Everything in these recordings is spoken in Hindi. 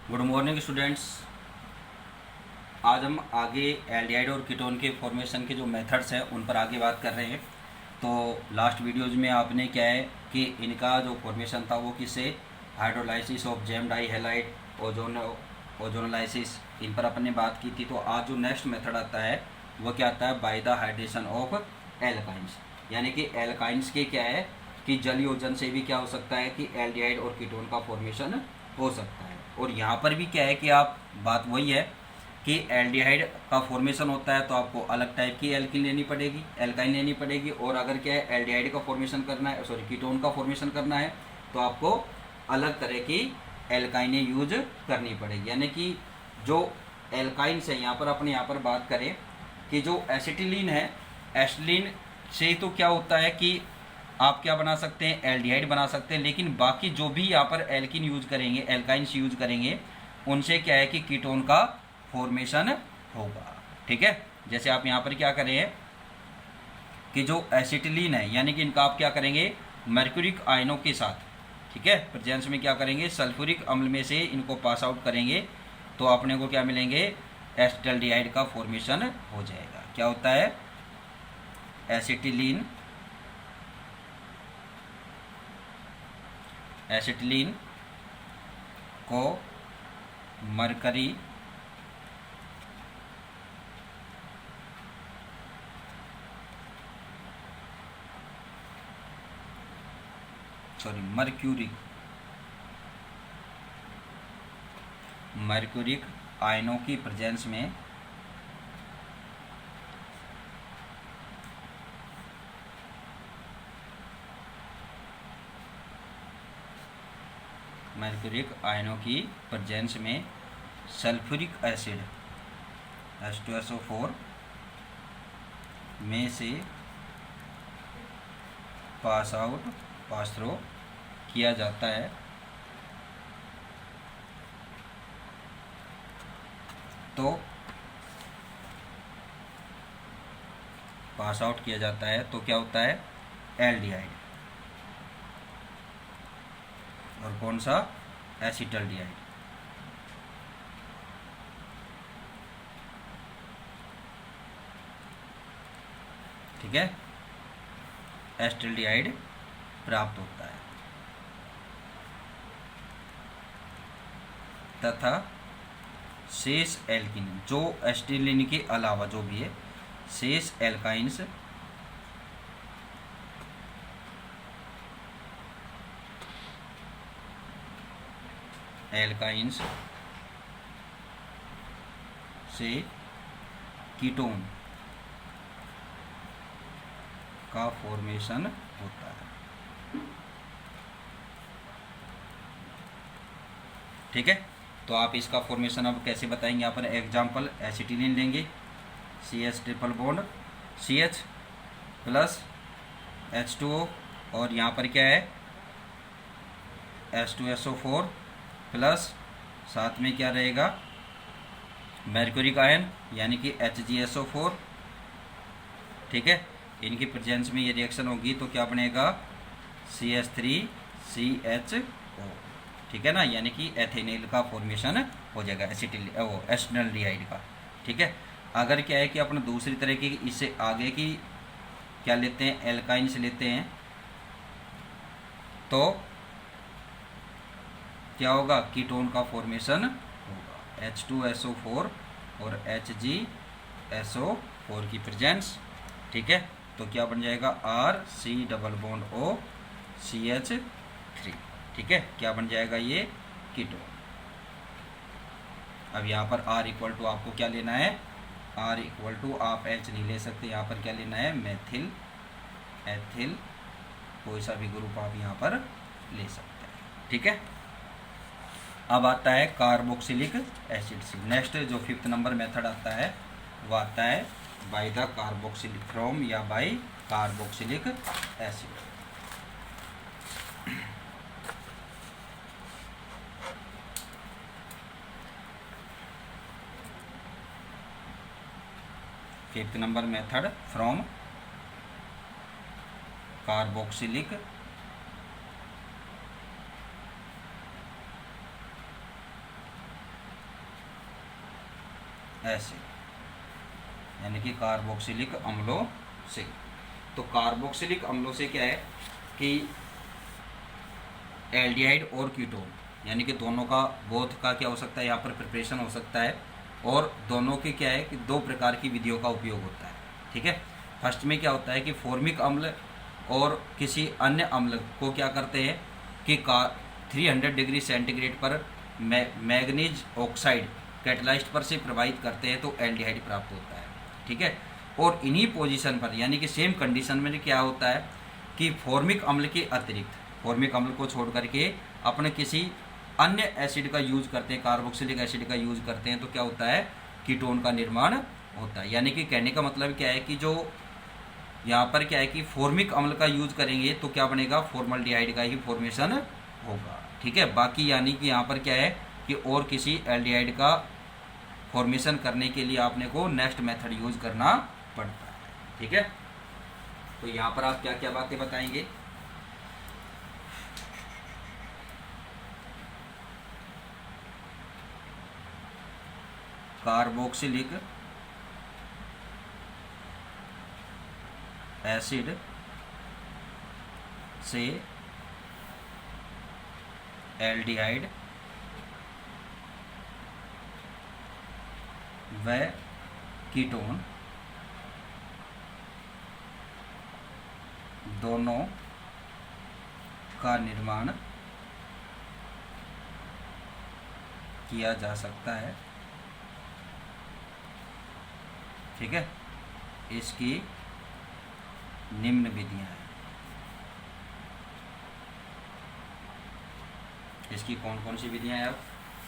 Good morning students. आज हम आगे एल्डिहाइड और कीटोन के फॉर्मेशन के जो मेथड्स हैं उन पर आगे बात कर रहे हैं। तो लास्ट वीडियोज में आपने क्या है कि इनका जो फॉर्मेशन था वो किससे, hydrolysis of gem di halide, ozonolysis, इन पर अपने बात की थी। तो आज जो नेक्स्ट मेथड आता है वो क्या आता है, by the hydration of alkynes, यानी कि एल्काइंस के क्या है कि जल योजन से भी क्या हो सकता है कि एल्डिहाइड और कीटोन का फॉर्मेशन हो सकता है। और यहाँ पर भी क्या है कि आप बात वही है कि एल्डिहाइड का फॉर्मेशन होता है तो आपको अलग टाइप की एल्किन लेनी पड़ेगी, एल्काइन लेनी पड़ेगी। और अगर क्या है एल्डिहाइड का फॉर्मेशन करना है, सॉरी कीटोन का फॉर्मेशन करना है तो आपको अलग तरह की एल्काइनें यूज करनी पड़ेगी। यानी कि जो एल्काइन्स है, यहाँ पर अपने यहाँ पर बात करें कि जो एसिटिलीन है, एसिटिलीन से तो क्या होता है कि आप क्या बना सकते हैं, एल्डिहाइड बना सकते हैं। लेकिन बाकी जो भी यहाँ पर एल्किन यूज करेंगे, एल्काइंस यूज करेंगे, उनसे क्या है कि कीटोन का फॉर्मेशन होगा। ठीक है, जैसे आप यहाँ पर क्या करें कि जो एसिटिलीन है यानी कि इनका आप क्या करेंगे, मर्क्यूरिक आयनों के साथ, ठीक है, प्रेजेंस में क्या करेंगे, सल्फ्यूरिक अम्ल में से इनको पास आउट करेंगे तो अपने को क्या मिलेंगे, एसिटाल्डिहाइड का फॉर्मेशन हो जाएगा। क्या होता है, एसिटिलीन को मर्क्यूरिक आयनों की प्रेजेंस में सल्फ्यूरिक एसिड H2SO4 में से पास थ्रो किया जाता है तो क्या होता है, एल्डिहाइड। और कौन सा, एसिटाल्डिहाइड। ठीक है, एसिटाल्डिहाइड प्राप्त होता है तथा शेष एल्किन, जो एसिटिलीन के अलावा जो भी है, शेष एल्काइंस से कीटोन का फॉर्मेशन होता है। ठीक है, तो आप इसका फॉर्मेशन अब कैसे बताएंगे, यहाँ पर एग्जाम्पल एसिटिलीन लेंगे, CH triple bond CH plus H2O, और यहाँ पर क्या है, H2SO4 प्लस साथ में क्या रहेगा, मर्क्यूरिक आयन यानी कि HgSO4। ठीक है, इनकी प्रेजेंस में ये रिएक्शन होगी तो क्या बनेगा, CH3CHO। ठीक है ना, यानी कि एथेनिल का फॉर्मेशन हो जाएगा, एसिटाल्डिहाइड का। ठीक है, अगर क्या है कि अपन दूसरी तरह की इससे आगे की क्या लेते हैं, एल्काइंस लेते हैं, तो क्या होगा, कीटोन का फॉर्मेशन होगा, H2SO4 और HgSO4 की प्रेजेंस। ठीक है, तो क्या बन जाएगा, RC double bond O CH3। ठीक है, क्या बन जाएगा ये, कीटोन। अब यहाँ पर R इक्वल टू आपको क्या लेना है, R इक्वल टू आप H नहीं ले सकते, यहाँ पर क्या लेना है, मेथिल एथिल, कोई सा भी ग्रुप आप यहाँ पर ले सकते हैं। ठीक है, अब आता है कार्बोक्सिलिक एसिड से। नेक्स्ट जो 5th नंबर मेथड आता है वो आता है बाय द कार्बोक्सिलिक फ्रॉम या by carboxylic acid. Fifth number method from carboxylic acid यानी कि कार्बोक्सिलिक अम्लों से। तो कार्बोक्सिलिक अम्लों से क्या है कि एल्डिहाइड और कीटोन यानी कि दोनों का बोथ का क्या हो सकता है, यहाँ पर प्रिपरेशन हो सकता है। और दोनों के क्या है कि दो प्रकार की विधियों का उपयोग होता है। ठीक है, फर्स्ट में क्या होता है कि फॉर्मिक अम्ल और किसी अन्य अम्ल को क्या करते हैं कि 300 डिग्री सेंटीग्रेड पर मैग्नीज ऑक्साइड कैटलाइस्ट पर से प्रभावित करते हैं तो एल्डिहाइड प्राप्त होता है। ठीक है, और इन्हीं पोजीशन पर यानी कि सेम कंडीशन में क्या होता है कि फॉर्मिक अम्ल के अतिरिक्त, फॉर्मिक अम्ल को छोड़ करके अपने किसी अन्य एसिड का यूज करते हैं, कार्बोक्सिलिक एसिड का यूज करते हैं तो क्या होता है, कीटोन का निर्माण होता है। यानी कि कहने का मतलब क्या है कि जो यहाँ पर क्या है कि फॉर्मिक अम्ल का यूज करेंगे तो क्या बनेगा, फॉर्मल्डिहाइड का ही फॉर्मेशन होगा। ठीक है, बाकी यानी कि यहाँ पर क्या है कि और किसी एल्डिहाइड का फॉर्मेशन करने के लिए आपने को नेक्स्ट मेथड यूज करना पड़ता है। ठीक है, तो यहाँ पर आप क्या क्या बातें बताएंगे। कार्बोक्सिलिक एसिड से एल्डिहाइड व कीटोन दोनों का निर्माण किया जा सकता है। ठीक है, इसकी निम्न विधियां हैं। इसकी कौन कौन सी विधियां हैं। अब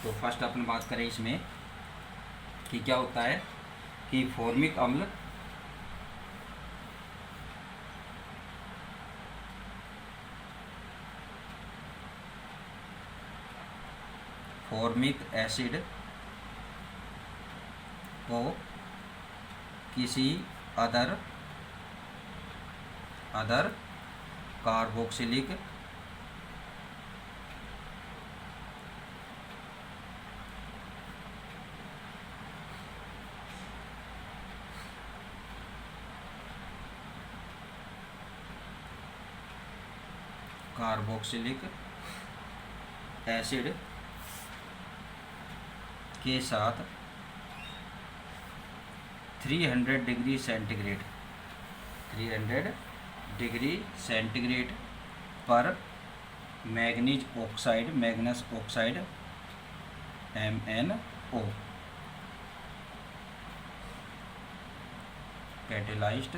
तो फर्स्ट अपन बात करें इसमें कि क्या होता है कि फॉर्मिक अम्ल फॉर्मिक एसिड को किसी अदर कार्बोक्सिलिक एसिड के साथ 300 डिग्री सेंटीग्रेड पर मैग्नीज ऑक्साइड MnO कैटेलाइज्ड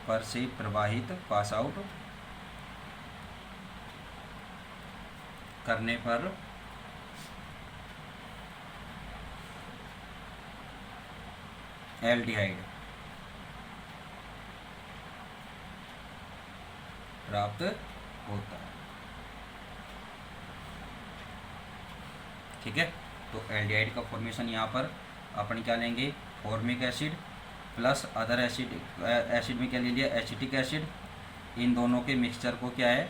पर से प्रवाहित पास आउट करने पर एल्डिहाइड प्राप्त होता है। ठीक है, तो एल्डिहाइड का फॉर्मेशन यहाँ पर अपन क्या लेंगे, formic acid plus other acid में क्या ले लिया, एसिटिक एसिड। इन दोनों के मिक्सचर को क्या है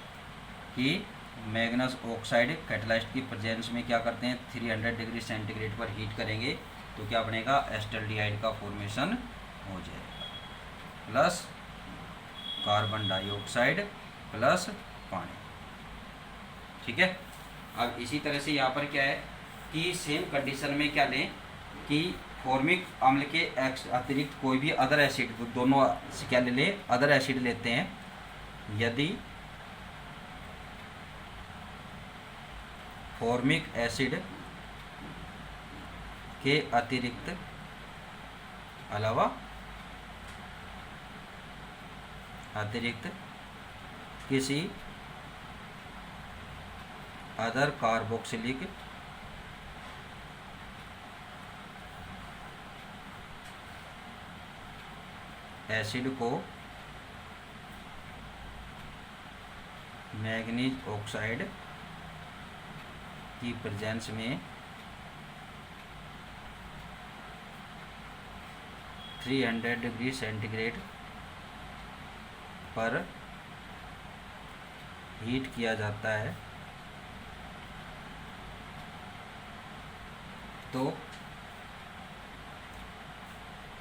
कि मैग्नस ऑक्साइड कैटलाइस्ट की प्रेजेंस में क्या करते हैं, 300 डिग्री सेंटीग्रेड पर हीट करेंगे तो क्या बनेगा, एस्टल्डिहाइड का फॉर्मेशन हो जाएगा प्लस कार्बन डाइऑक्साइड प्लस पानी। ठीक है, अब इसी तरह से यहाँ पर क्या है कि सेम कंडीशन में क्या लें कि फॉर्मिक अम्ल के अतिरिक्त कोई भी अदर एसिड, दोनों से क्या ले लें, अदर एसिड लेते हैं। यदि फॉर्मिक एसिड के अतिरिक्त किसी अदर कार्बोक्सिलिक एसिड को मैग्नीज ऑक्साइड की प्रेजेंस में 300 डिग्री सेंटीग्रेड पर हीट किया जाता है तो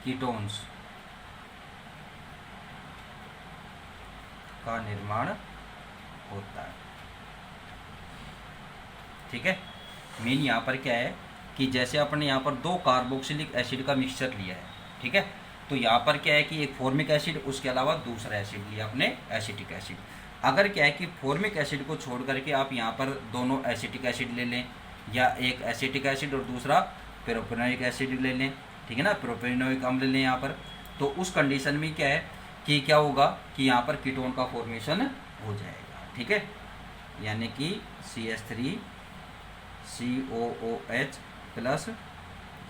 कीटोन्स का निर्माण होता है। ठीक है, मेन यहाँ पर क्या है कि जैसे अपने यहाँ पर 2 कार्बोक्सिलिक एसिड का मिक्सचर लिया है, ठीक है, तो यहाँ पर क्या है कि एक फॉर्मिक एसिड, उसके अलावा दूसरा एसिड लिया अपने एसिटिक एसिड। अगर क्या है कि फॉर्मिक एसिड को छोड़ करके आप यहाँ पर दोनों एसिटिक एसिड ले लें, या एक एसिटिक एसिड और दूसरा प्रोपेनोइक एसिड ले लें, ठीक है ना, प्रोपेनोइक अम्ल ले लें यहाँ पर, तो उस कंडीशन में क्या है कि क्या होगा कि यहाँ पर कीटोन का फॉर्मेशन हो जाएगा। ठीक है, यानी कि CH3 COOH plus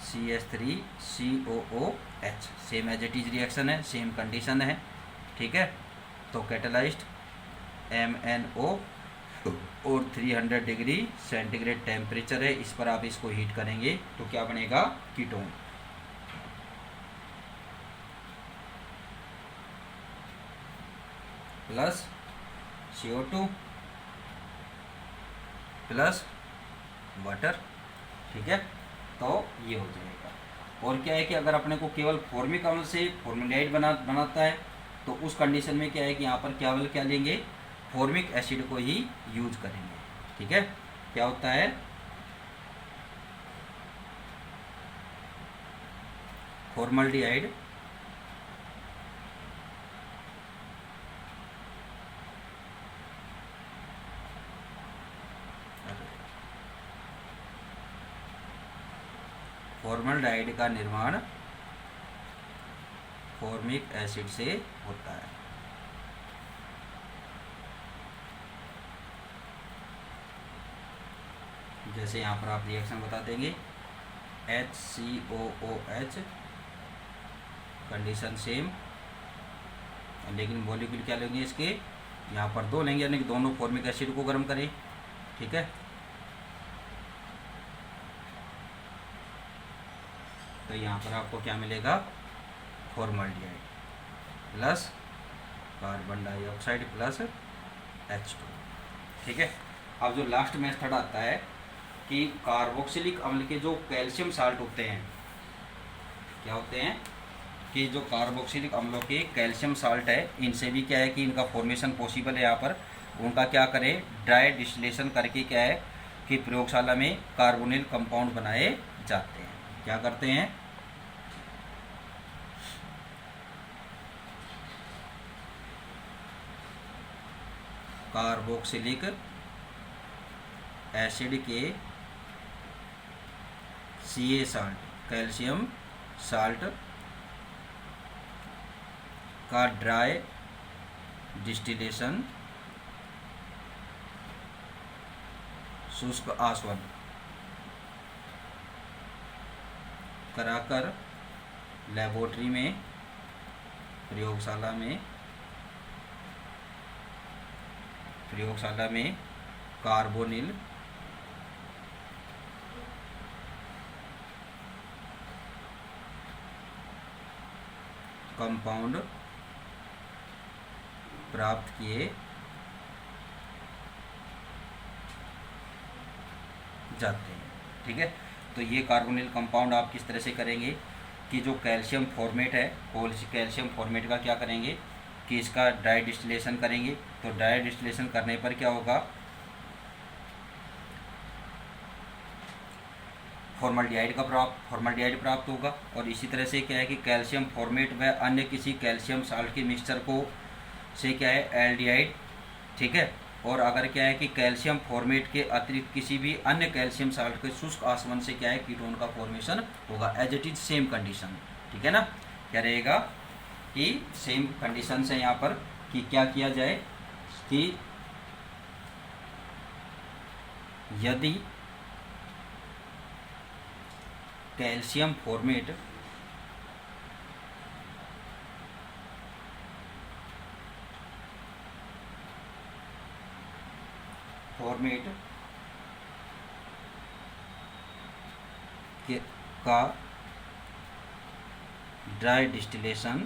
CH3 COOH, same as it is reaction है, सेम कंडीशन है। ठीक है, तो कैटलाइज्ड MnO और 300 डिग्री सेंटीग्रेड टेम्परेचर है, इस पर आप इसको हीट करेंगे तो क्या बनेगा, ketone. Plus CO2 plus water. ठीक है, तो ये हो जाएगा। और क्या है कि अगर अपने को केवल फॉर्मिक अम्ल से फॉर्मेल्डिहाइड बनाता है तो उस कंडीशन में क्या है कि यहाँ पर केवल क्या लेंगे, फॉर्मिक एसिड को ही यूज करेंगे। ठीक है, क्या होता है, फॉर्मल्डिहाइड फॉर्मल्डिहाइड का निर्माण फॉर्मिक एसिड से होता है। जैसे यहाँ पर आप रिएक्शन बता देंगे, HCOOH कंडीशन सेम, लेकिन मॉलिक्यूल क्या लेंगे इसके, यहाँ पर 2 लेंगे, यानी कि दोनों फॉर्मिक एसिड को गर्म करें। ठीक है, तो यहाँ पर आपको क्या मिलेगा, formaldehyde plus carbon dioxide plus H2। ठीक है, अब जो लास्ट मेथड आता है कि कार्बोक्सिलिक अम्ल के जो कैल्शियम साल्ट होते हैं, क्या होते हैं कि जो कार्बोक्सिलिक अम्लों के कैल्शियम साल्ट है, इनसे भी क्या है कि इनका फॉर्मेशन पॉसिबल है। यहाँ पर उनका क्या करें, ड्राई डिस्टिलेशन करके क्या है कि प्रयोगशाला में कार्बोनिल कंपाउंड बनाए जाते हैं। क्या करते हैं, कार्बोक्सिलिक एसिड के Ca साल्ट, कैल्शियम साल्ट का ड्राई डिस्टिलेशन, शुष्क आसवन कराकर लेबोरेटरी में, प्रयोगशाला में कार्बोनिल कंपाउंड प्राप्त किए जाते हैं। ठीक है, तो ये कार्बोनिल कंपाउंड आप किस तरह से करेंगे कि जो कैल्शियम फॉर्मेट है, कैल्शियम फॉर्मेट का क्या करेंगे कि इसका ड्राई डिस्टिलेशन करेंगे। तो ड्राई डिस्टिलेशन करने पर क्या होगा, फॉर्मल्डिहाइड प्राप्त होगा। और इसी तरह से क्या है कि कैल्शियम फॉर्मेट व अन्य किसी कैल्शियम साल्ट के मिक्सचर को से क्या है, एल्डिहाइड। ठीक है, और अगर क्या है कि कैल्शियम फॉर्मेट के अतिरिक्त किसी भी अन्य कैल्शियम साल्ट के शुष्क आसवन से क्या है, कीटोन का फॉर्मेशन होगा, as it is same condition. ठीक है ना, क्या रहेगा कि सेम कंडीशन से यहाँ पर कि क्या किया जाए कि यदि कैल्शियम फॉर्मेट का ड्राई डिस्टिलेशन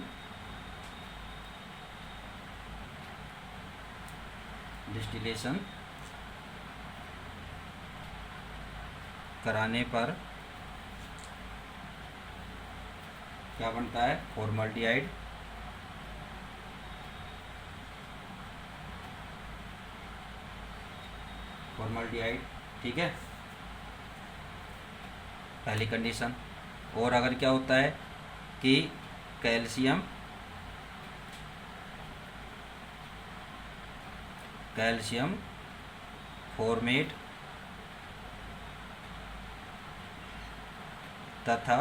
कराने पर क्या बनता है, फॉर्मल्डिहाइड। फॉर्मल्डिहाइड, ठीक है, पहली कंडीशन। और अगर क्या होता है कि कैल्शियम फॉर्मेट तथा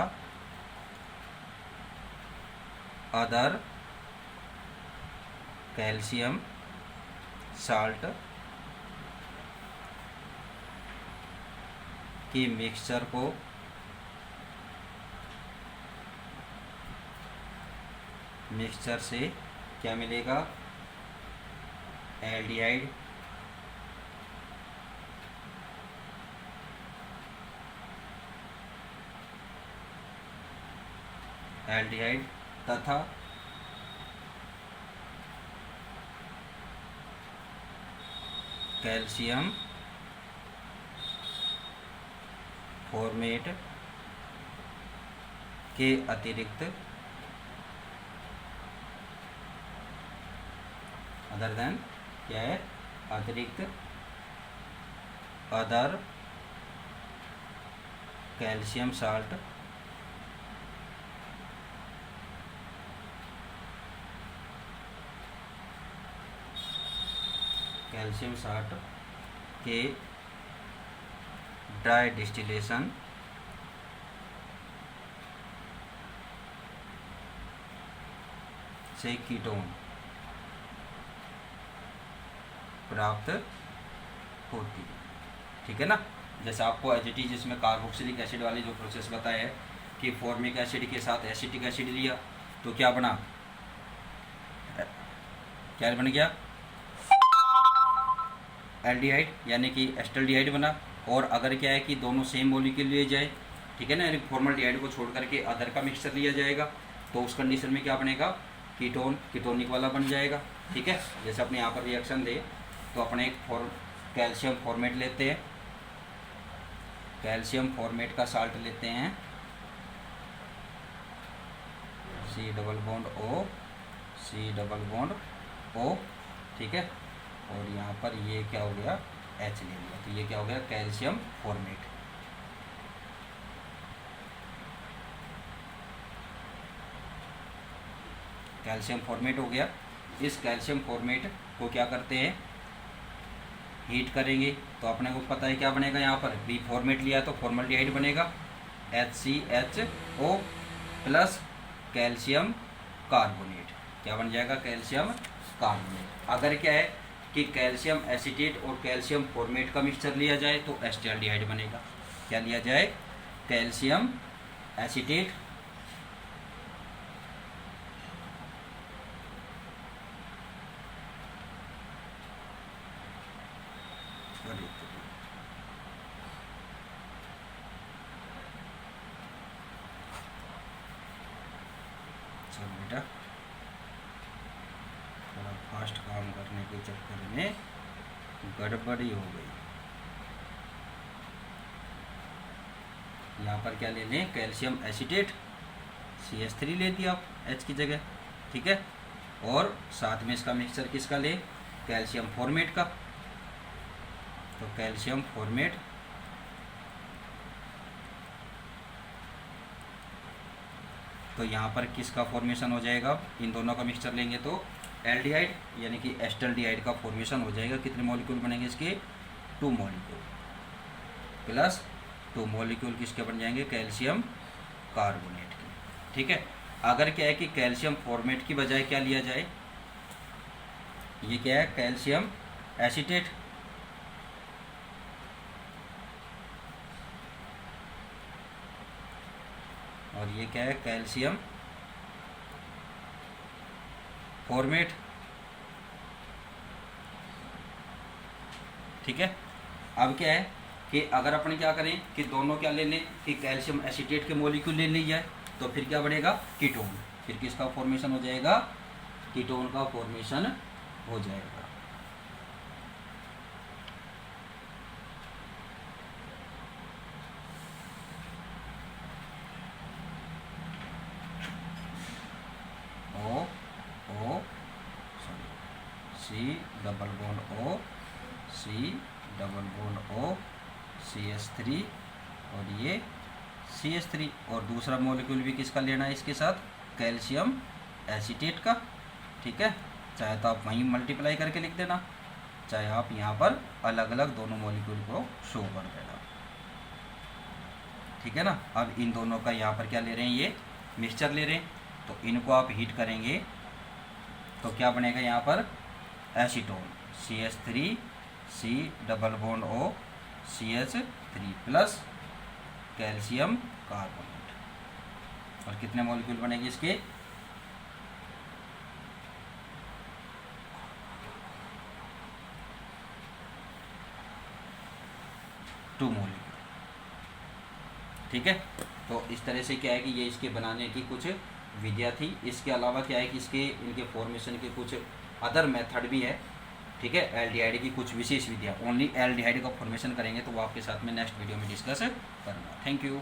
अदर कैल्शियम साल्ट की मिक्सचर को मिक्सचर से क्या मिलेगा, एल्डिहाइड तथा कैल्शियम फॉर्मेट के अतिरिक्त अदर देन क्या है, अतिरिक्त अदर कैल्शियम साल्ट के ड्राई डिस्टिलेशन से कीटोन प्राप्त होती है, ठीक है ना। जैसे आपको एच जिसमें कार्बोक्सिलिक एसिड वाली जो प्रोसेस बताया है कि फॉर्मिक एसिड के साथ एसिटिक एसिड लिया तो क्या बना, क्या बन गया, एल्डिहाइड यानी कि एस्टल्डिहाइड बना। और अगर क्या है कि दोनों सेम मॉलिक्यूल लिए जाए, ठीक है ना, यानी फॉर्मल्डिहाइड को छोड़ करके अदर का मिक्सचर लिया जाएगा तो उस कंडीशन में क्या बनेगा, कीटोनिक वाला बन जाएगा, ठीक है। जैसे अपने यहाँ पर रिएक्शन दे तो अपने एक कैल्शियम फॉर्मेट लेते हैं, कैल्शियम फॉर्मेट का साल्ट लेते हैं C≡O, ठीक है। और यहाँ पर ये क्या हो गया, H ले लिया, तो ये क्या हो गया, कैल्शियम फॉर्मेट। कैल्शियम फॉर्मेट हो गया। इस कैल्शियम फॉर्मेट को क्या करते हैं, हीट करेंगे तो अपने को पता है क्या बनेगा, यहाँ पर बी फॉर्मेट लिया तो फॉर्मल्डिहाइड बनेगा, HCHO प्लस कैल्शियम कार्बोनेट, क्या बन जाएगा, कैल्शियम कार्बोनेट। अगर क्या है कि कैल्शियम एसीटेट और कैल्शियम फॉर्मेट का मिक्सचर लिया जाए तो एस्टल्डिहाइड बनेगा। क्या लिया जाए, कैल्शियम एसीटेट बेटा थोड़ा फास्ट काम करने के चक्कर में गड़बड़ी हो गई। यहाँ पर क्या ले लें, कैल्शियम एसीटेट CH3 ले दिया आप H की जगह, ठीक है। और साथ में इसका मिक्सचर किसका ले, कैल्शियम फॉर्मेट का, तो कैल्शियम फॉर्मेट तो यहाँ पर किसका फॉर्मेशन हो जाएगा, इन दोनों का मिक्सचर लेंगे तो एल्डिहाइड यानी कि एस्टल्डिहाइड का फॉर्मेशन हो जाएगा। कितने मॉलिक्यूल बनेंगे इसके, 2 मॉलिक्यूल प्लस 2 मॉलिक्यूल किसके बन जाएंगे, कैल्शियम कार्बोनेट के, ठीक है। अगर क्या है कि कैल्शियम फॉर्मेट की बजाय क्या लिया जाए, ये क्या है, कैल्शियम एसीटेट, और ये क्या है, कैल्शियम फॉर्मेट, ठीक है। अब क्या है कि अगर अपन क्या करें कि दोनों क्या ले लें कि कैल्शियम एसीटेट के मॉलिक्यूल ले ली जाए तो फिर क्या बढ़ेगा, कीटोन, फिर किसका फॉर्मेशन हो जाएगा, कीटोन का फॉर्मेशन हो जाएगा। Double bond O, C double bond O, CH3 और ये CH3। और दूसरा मॉलिक्यूल भी किसका लेना है इसके साथ, कैल्शियम एसीटेट का। ठीक है, चाहे तो आप वहीं मल्टीप्लाई करके लिख देना, चाहे आप यहाँ पर अलग अलग दोनों मॉलिक्यूल को शो कर देना। ठीक है ना। अब इन दोनों का यहाँ पर क्या ले रहे हैं, ये मिक्सचर ले रहे हैं, तो इनको आप हीट करेंगे तो क्या बनेगा यहाँ पर acetone, CH3 C double bond O, CH3 plus calcium carbonate. और कितने मॉलिक्यूल बनेंगे इसके, 2 मॉलिक्यूल। ठीक है, तो इस तरह से क्या है कि ये इसके बनाने की कुछ विधियाँ थी। इसके अलावा क्या है कि इनके फॉर्मेशन के कुछ अदर मेथड भी है। ठीक है, एल्डिहाइड की कुछ विशेष विधियाँ, ओनली एल्डिहाइड का फॉर्मेशन करेंगे तो वो आपके साथ में नेक्स्ट वीडियो में डिस्कस करूँगा। Thank you.